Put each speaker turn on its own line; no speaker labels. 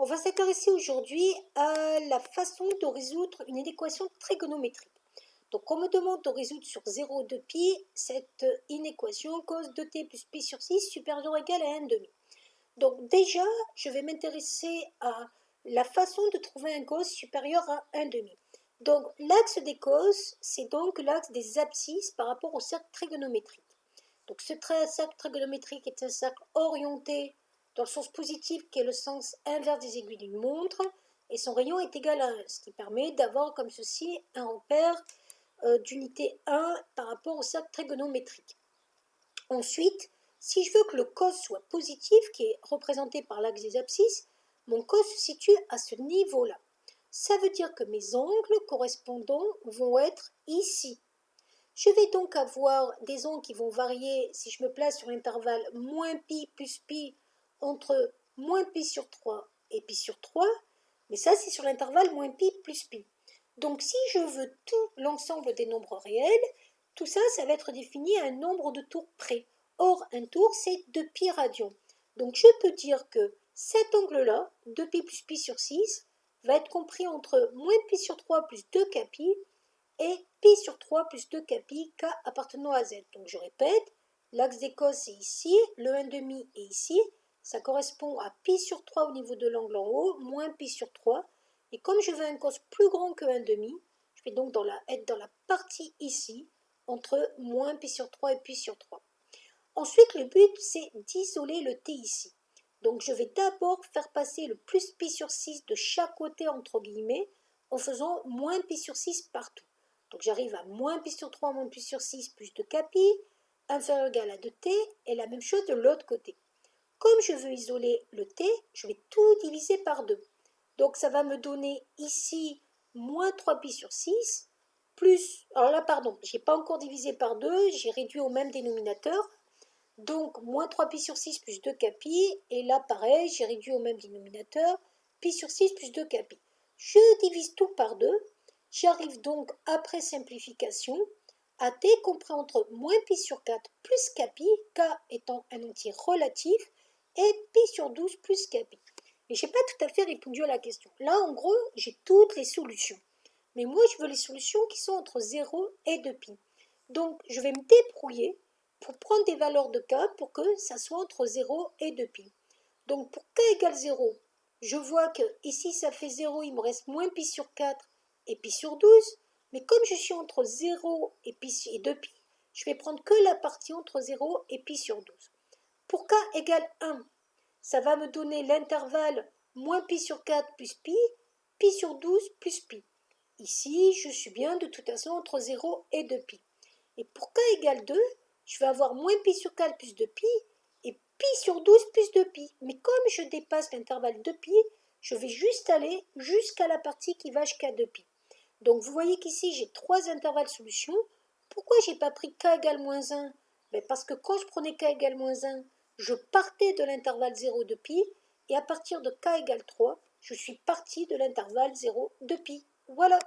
On va s'intéresser aujourd'hui à la façon de résoudre une équation trigonométrique. Donc on me demande de résoudre sur 0, 2 pi cette inéquation cos de t plus pi sur 6 supérieur ou égal à 1 demi. Donc déjà, je vais m'intéresser à la façon de trouver un cos supérieur à 1 demi. Donc l'axe des cos, c'est donc l'axe des abscisses par rapport au cercle trigonométrique. Donc ce cercle trigonométrique est un cercle orienté dans le sens positif qui est le sens inverse des aiguilles d'une montre et son rayon est égal à 1, ce qui permet d'avoir comme ceci un repère d'unité 1 par rapport au cercle trigonométrique. Ensuite, si je veux que le cos soit positif, qui est représenté par l'axe des abscisses, mon cos se situe à ce niveau-là. Ça veut dire que mes angles correspondants vont être ici. Je vais donc avoir des angles qui vont varier si je me place sur l'intervalle moins pi plus pi entre moins pi sur 3 et pi sur 3, mais ça c'est sur l'intervalle moins pi plus pi. Donc si je veux tout l'ensemble des nombres réels, tout ça, ça va être défini à un nombre de tours près. Or, un tour, c'est 2 pi radians. Donc je peux dire que cet angle-là, 2 pi plus pi sur 6, va être compris entre moins pi sur 3 plus 2 pi et pi sur 3 plus 2 pi, k appartenant à z. Donc je répète, l'axe des cos est ici, le 1,5 est ici, ça correspond à pi sur 3 au niveau de l'angle en haut, moins pi sur 3, et comme je veux un cos plus grand que 1,5, je vais donc être dans la partie ici, entre moins pi sur 3 et pi sur 3. Ensuite, le but, c'est d'isoler le t ici. Donc je vais d'abord faire passer le plus pi sur 6 de chaque côté, entre guillemets, en faisant moins pi sur 6 partout. Donc j'arrive à moins pi sur 3, moins pi sur 6, plus 2 pi, inférieur ou égal à 2t, et la même chose de l'autre côté. Comme je veux isoler le t, je vais tout diviser par 2. Donc ça va me donner ici moins 3 pi sur 6, plus, alors là pardon, je n'ai pas encore divisé par 2, j'ai réduit au même dénominateur, donc moins 3 pi sur 6 plus 2 pi, et là pareil, j'ai réduit au même dénominateur, pi sur 6 plus 2 pi. Je divise tout par 2, j'arrive donc après simplification à t compris entre moins pi sur 4 plus pi, k étant un entier relatif, et pi sur 12 plus pi. Mais je n'ai pas tout à fait répondu à la question. Là, en gros, j'ai toutes les solutions. Mais moi, je veux les solutions qui sont entre 0 et 2 pi. Donc, je vais me débrouiller pour prendre des valeurs de k pour que ça soit entre 0 et 2 pi. Donc, pour k égale 0, je vois que ici, ça fait 0, il me reste moins pi sur 4 et pi sur 12. Mais comme je suis entre 0 et 2 pi, je vais prendre que la partie entre 0 et pi sur 12. Pour k égale 1, ça va me donner l'intervalle moins pi sur 4 plus pi sur 12 plus pi. Ici, je suis bien de toute façon entre 0 et 2 pi. Et pour k égale 2, je vais avoir moins pi sur 4 plus 2 pi et pi sur 12 plus 2 pi. Mais comme je dépasse l'intervalle 2 pi, je vais juste aller jusqu'à la partie qui va jusqu'à 2 pi. Donc vous voyez qu'ici, j'ai 3 intervalles solutions. Pourquoi je n'ai pas pris k égale moins 1? Parce que quand je prenais k égale moins 1, je partais de l'intervalle 0 de pi, et à partir de k égale 3, je suis parti de l'intervalle 0 de pi. Voilà.